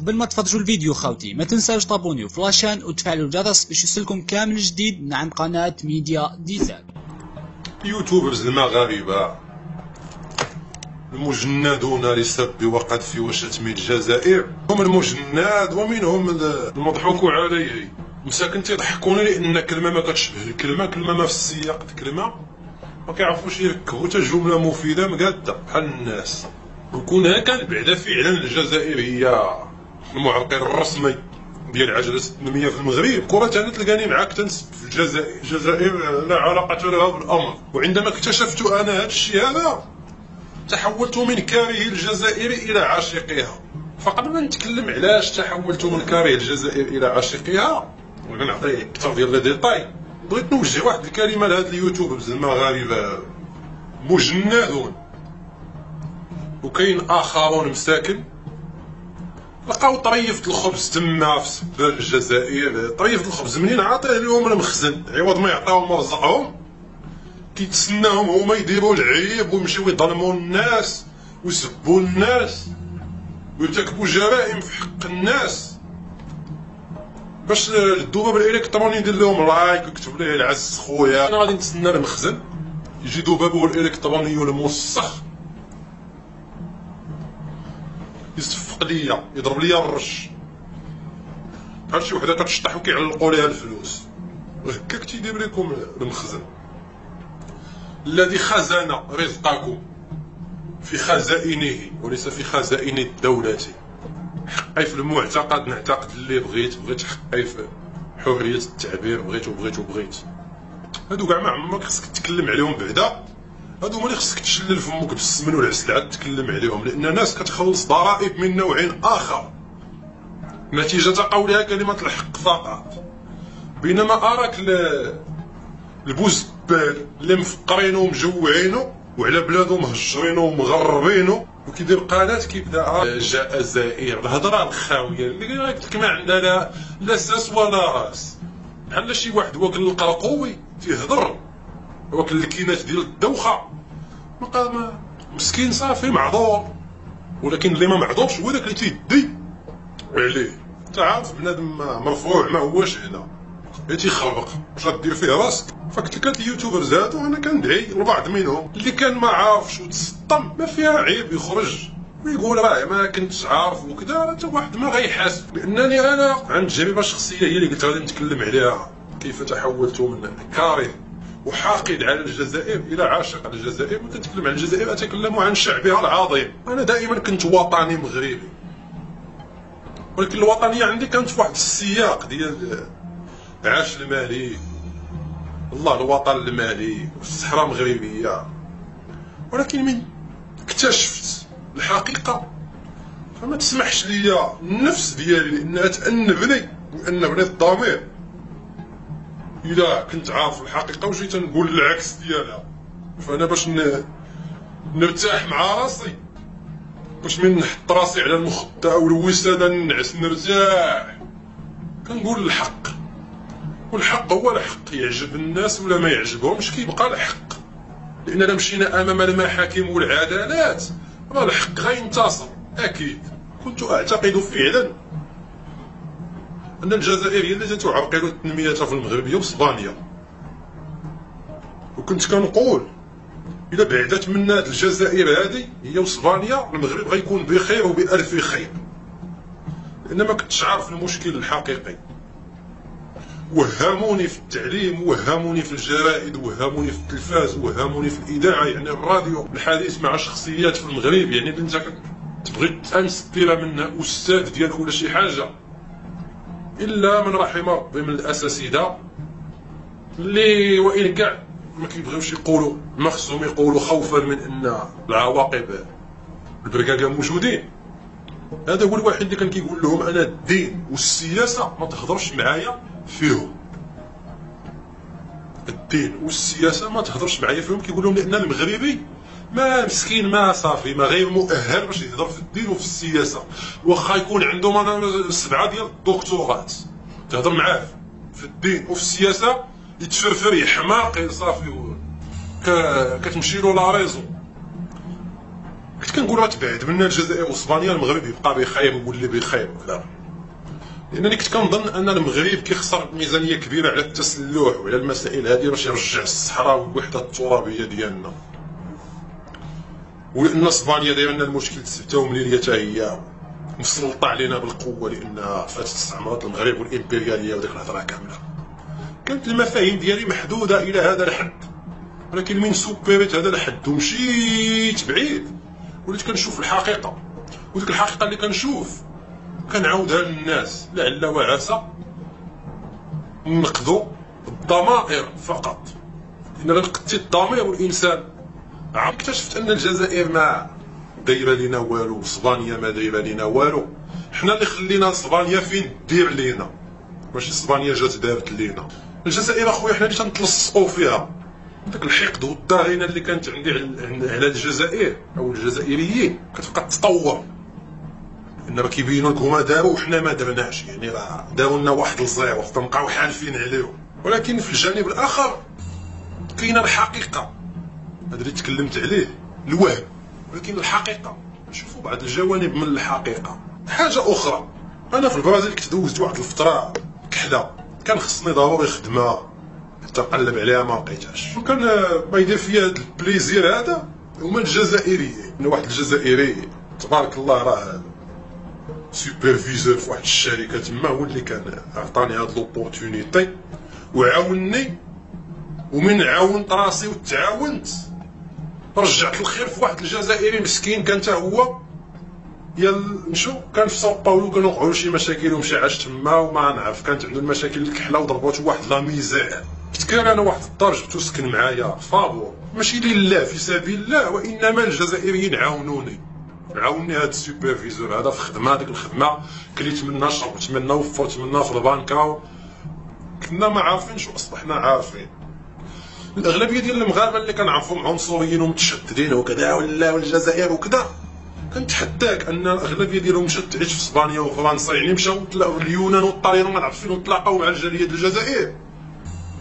قبل ما تفرجوا الفيديو خاوتي ما تنساوش تابونيو في لاشين وتفعلوا الجرس باش يوصلكم كامل جديد من عند قناة ميديا ديزاك. يوتيوبرز المغاربة المجندون لسب وقذف وشتم الجزائر هم المجند ومنهم المضحوك عليه. مساكن تيضحكوني لان كلمه ما كتشبه الكلمه، كلمه ما في السياق الكلمه ما كيعرفوش يركبوا حتى جمله مفيده مقاده بحال الناس. وكون هكا بعدا فعلا الجزائر هي المعرقل الرسمي ديال عجله التنميه في المغرب. كره انا تلقاني معاك تنسب في الجزائر. الجزائر لا علاقه لها بالامر. وعندما اكتشفت انا هذا الشيء هذا تحولت من كاره الجزائر الى عاشقها. فقبل ما نتكلم علاش تحولت من كاره الجزائر الى عاشقها ونعطي اكثر ديال لي ديتاي، بغيت نوجه واحد الكلمه لهاد اليوتيوبرز المغاربه مجندون. وكاين اخرون مساكن لقاو طريفة الخبز تما في سبان الجزائر. طريفة الخبز منين عاطيه لهم المخزن عوض ما يعطيوهم رزقهم كيتسناهم هما يديروا العيب ويمشيو يظلموا الناس ويسبوا الناس ويرتكبوا جرائم في حق الناس باش الذباب الالكتروني يدير لهم لايك ويكتب ليه العز خويا. انا غادي نتسنى المخزن يجي ذبابه الالكتروني الموسخ يصفق ليا يضرب ليا الرش بحال شي وحده كتشطح وكيعلقوا ليها الفلوس. هكاك تيدير لكم المخزن الذي خزن رزقكم في خزائنه وليس في خزائن الدولة. حقي في المعتقد نعتقد اللي بغيت حقي في حرية التعبير بغيت هادو كاع ما عمرك خصك تتكلم عليهم بعدا. هادو هما اللي خصك تشلل فمك بالسمن والعسل عاد تتكلم عليهم لان ناس كتخلص ضرائب من نوع اخر نتيجة قولها كلمة الحق فقط. بينما اراك البوزبال اللي مفقرينو ومجوعينو وعلى بلادو مهجرينو ومغربينو وكيدير قناه كيبدا جاء زائر الهضره الخاويه اللي قلت لك ما عندها لا ساس ولا راس. بحال شي واحد واكل القرقوي تيهضر واكل الكينات ديال الدوخه مسكين صافي معذور. ولكن اللي ما معذورش هو داك اللي تيدي عليه. انت عارف بنادم مرفوع ما هوش هنا تيخربق واش غدير فيه راسك. فقلت لك هاد اليوتيوبرز هادو انا كندعي البعض منهم اللي كان ما عارفش وتسطم ما فيها عيب يخرج ويقول راه ما كنتش عارف وكذا. حتى واحد ما غيحاسب لانني انا عندي تجربه شخصيه هي اللي قلت غادي نتكلم عليها كيف تحولت من كاره وحاقد على الجزائر الى عاشق على الجزائر. ملي كنتكلم عن الجزائر اتكلم عن شعبها العظيم. انا دائما كنت وطني مغربي ولكن الوطنيه عندي كانت في واحد السياق ديال عاش المالي الله الوطن المالي والصحراء مغربيه. ولكن من اكتشفت الحقيقه فما تسمحش ليا النفس ديالي لانها تأنبني وأنبني الضمير الا كنت عارف الحقيقه وجيت نقول العكس ديالها. فانا باش نرتاح مع راسي باش من نحط راسي على المخده او الوساده ننعس نرتاح كنقول الحق. والحق هو الحق يعجب الناس ولا ما يعجبهمش كيبقى الحق. لان الا مشينا امام المحاكم والعدالات راه الحق غينتصر اكيد. كنت اعتقد فعلا ان الجزائر هي التي تعرقل التنميه في المغرب هي واسبانيا. وكنت كنقول الا بعدت منا هاد الجزائر هذه هي واسبانيا المغرب غيكون بخير وبألف خير. لان ما كنتش عارف المشكل الحقيقي. وهموني في التعليم وهموني في الجرائد وهموني في التلفاز وهموني في الاذاعه يعني الراديو الحديث مع شخصيات في المغرب يعني اللي انت تبغي تانس دير منها استاذ ديالك ولا شي حاجه الا من رحم ربي من الاساتذه اللي وان كاع ما كيبغيوش يقولوا ما خصهم يقولوا خوفا من ان العواقب البركاكه موجودين. هذا هو الوحيد اللي كان كيقول لهم انا الدين والسياسه ما تهضرش معايا فيهم. الدين والسياسه ما تهضرش معايا فيهم كيقول لهم لان المغربي ما مسكين ما صافي ما غير مؤهل باش يهضر في الدين وفي السياسه. واخا يكون عندهم 7 ديال الدكتورات تهضر معاه في الدين وفي السياسه يتفرفر يحماق صافي كتمشي له لا ريزون. كنت كنقول غتبعد منا الجزائر واسبانيا، المغرب يبقى بخير ويولي بخير وكذا، لانني كنت كنظن ان المغرب كيخسر ميزانيه كبيره على التسلح وعلى المسائل هذه باش يرجع الصحراء والوحده الترابيه ديالنا، ولان اسبانيا دايره لنا المشكل تسبته ومليليه حتى هي مسلطه علينا بالقوه لانها فاتت استعمرت المغرب والامبرياليه وديك الهضره كامله. كانت المفاهيم ديالي محدوده الى هذا الحد، ولكن من سوبريت هذا الحد ومشيت بعيد وليت كنشوف الحقيقه، وديك الحقيقه اللي كنشوف كنعاودها للناس لعل وعسى نقضوا الضمائر فقط، لان الا نقدتي الضمير والانسان اكتشفت ان الجزائر ما دايره لينا والو، اسبانيا ما دايره لينا والو، حنا اللي خلينا اسبانيا فين دير لينا، ماشي اسبانيا جات دارت لينا. الجزائر اخويا حنا اللي تنتلصقوا فيها، داك الحقد والضغينه اللي كانت عندي على الجزائر او الجزائريين كتبقى تطور، انما كيبينوا لك هما داروا وحنا ما درناش، يعني راه داروا لنا واحد الزيرو فنبقاو حالفين عليهم. ولكن في الجانب الاخر كاينه الحقيقه، هذا اللي تكلمت عليه الوهم، ولكن الحقيقه نشوفوا بعض الجوانب من الحقيقه. حاجه اخرى، انا في البرازيل كنت دوزت واحد الفتره كحله، كان خصني ضروري خدمه حتى نقلب عليها ما لقيتهاش، وكان ما يدير فيا هذا البليزير هذا هما الجزائريين. واحد الجزائري تبارك الله راه سوبرفيزور في واحد الشركه تما، هو اللي كان عطاني هاد لوبورتونيتي وعاونني، ومن عاونت راسي وتعاونت رجعت الخير في واحد الجزائري مسكين كان حتى هو نشوف كان في ساو باولو كانوا وقعوا شي مشاكل ومشى عاش تما وما نعرف، كانت عنده المشاكل الكحله وضربته واحد لا ميزير. كنت كان انا واحد الدار جبتو سكن معايا فابور، ماشي لله في سبيل الله، وانما الجزائريين عاونوني هذا السوبرفيزور هذا في خدمه، ديك الخدمه كليت منها شربت منها وفرت منها في البنكه، كنا ما عارفينش واصبحنا عارفين. الاغلبيه ديال المغاربه اللي كنعرفهم عنصريين ومتشددين وكذا ولا الجزائر وكذا، كنتحداك ان الاغلبيه ديالهم مشات تعيش في اسبانيا وفرنسا، يعني مشاو اليونان والطليان وما نعرف فين تلاقاو مع الجاليه ديال الجزائر.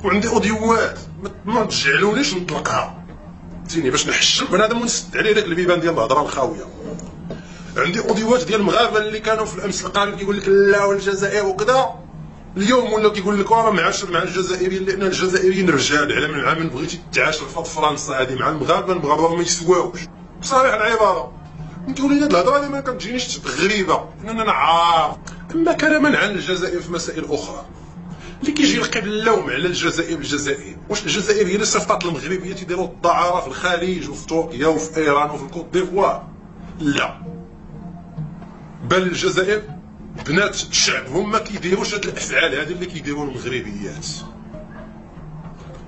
وعندي اوديوات ما تجعلونيش نطلقها فهمتيني باش نحشم بنادم ونسد عليه داك البيبان ديال الهضره الخاويه. عندي اوديوات ديال المغاربه اللي كانوا في الامس القريب كيقول لك لا والجزائر وكذا، اليوم ولا كيقول لك راه معاشر مع الجزائريين لان الجزائريين رجال، على من بغيتي تعاشر في فرنسا هذه مع المغاربه ما يسواوش بصريح العباره. نقول لي هاد الهضره اللي ما كتجينيش غريبه لان انا عارف. اما كلاما عن الجزائر في مسائل اخرى اللي كيجي يلقي اللوم على الجزائر، واش الجزائر هي اللي صيفطات المغربيه تيديروا الدعاره في الخليج وفي تركيا وفي ايران وفي الكوت ديفوار؟ لا، بل الجزائر بنات شعبهم ما كيديروش هاد الافعال هذه اللي كيديروا المغربيات.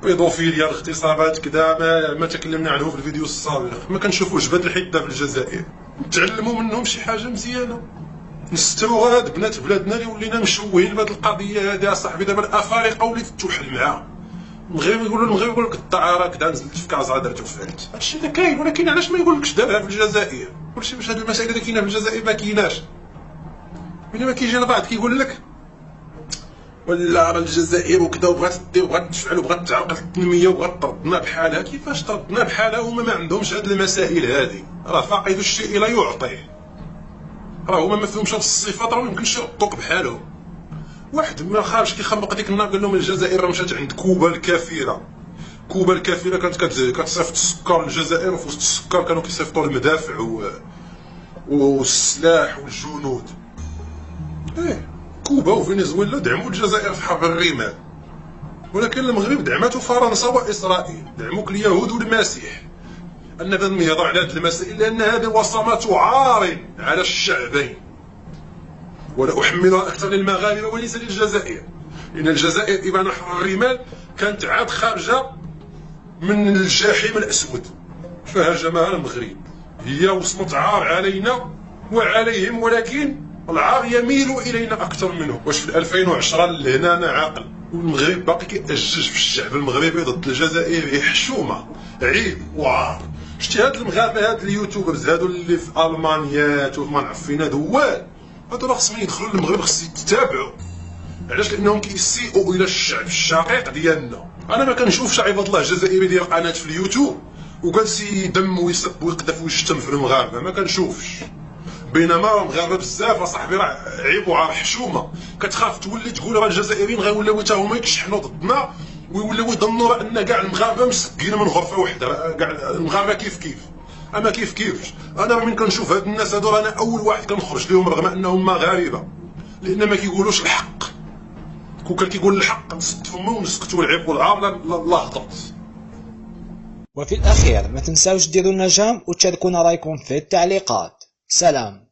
بيدوفيليا، الاغتصابات كذا ما تكلمنا عنه في الفيديو السابق، ما كنشوفوش بهاد الحده في الجزائر. نتعلموا منهم شي حاجه مزيانه، نستروا هاد بنات بلادنا اللي ولينا مشوهين بهاد القضيه هذه. اصاحبي دابا الافارقه وليت توحل معاها، المغرب يقول لك الدعاره كذا، نزلت في كازا درت وفعلت، هادشي اللي كاين. ولكن علاش ما يقولكش دابها في الجزائر؟ كلشي باش هاد المسائل اللي كاينه في الجزائر ما كايناش. بينما كيجي البعض كيقول لك ولا راه الجزائر وكذا وبغات دير وبغات تفعل وبغات تعرقل التنميه وبغات تردنا بحالها. كيفاش تردنا بحالها هما ما عندهمش هاد المسائل هذه؟ راه فاقد الشيء لا يعطيه، راه هما ما فيهمش هاد الصفات، راه ميمكنش يردوك بحالهم. واحد من الخارج كيخمق ديك النهار قال لهم الجزائر راه مشات عند كوبا الكافره. كوبا الكافره كانت كتصيفط السكر للجزائر، وفي وسط السكر كانوا كيصيفطوا المدافع والسلاح والجنود. كوبا وفنزويلا دعموا الجزائر في حرب الرمال، ولكن المغرب دعمته فرنسا واسرائيل، دعموك اليهود والمسيح. انا بدنا نهضر على هذه المسائل لان هذه وصمات عار على الشعبين، ولا احملها اكثر للمغاربه وليس للجزائر، لان الجزائر ابان حرب الرمال كانت عاد خارجه من الجحيم الاسود فهاجمها المغرب. هي وصمه عار علينا وعليهم، ولكن العار يميل الينا اكثر منه. واش في 2010 لهنا انا عاقل والمغرب باقي كيأجج في الشعب المغربي ضد الجزائر؟ حشومه، عيب وعار. شتي هاد المغاربه هاد اليوتيوبرز هادو اللي في المانيات وما نعرف فين هادو راه خصهم يدخلوا للمغرب، خص يتابعوا. علاش؟ لانهم كيسيئوا الى الشعب الشقيق ديالنا. انا ما كنشوفش عباد الله جزائري ديال قناه في اليوتيوب وجالس يدم ويسب ويقذف ويشتم في المغاربه ما كنشوفش. بينما المغاربه بزاف اصاحبي راه عيب وعار حشومه، كتخاف تولي تقول راه الجزائريين غيوليو حتى هما يكشحنوا ضدنا ويوليو يظنوا ان كاع المغاربه مسكين من غرفه وحده، كاع المغاربه كيف اما كيفش. انا من كنشوف هاد الناس هادو انا اول واحد كنخرج لهم رغم انهم مغاربه، لان ما كيقولوش الحق. كون كان كيقول الحق نسد فمو ونسكتوا العيب والعار لا هضبط. وفي الأخير ما تنساوش ديروا لنا جام وتشاركونا رايكم في التعليقات. سلام.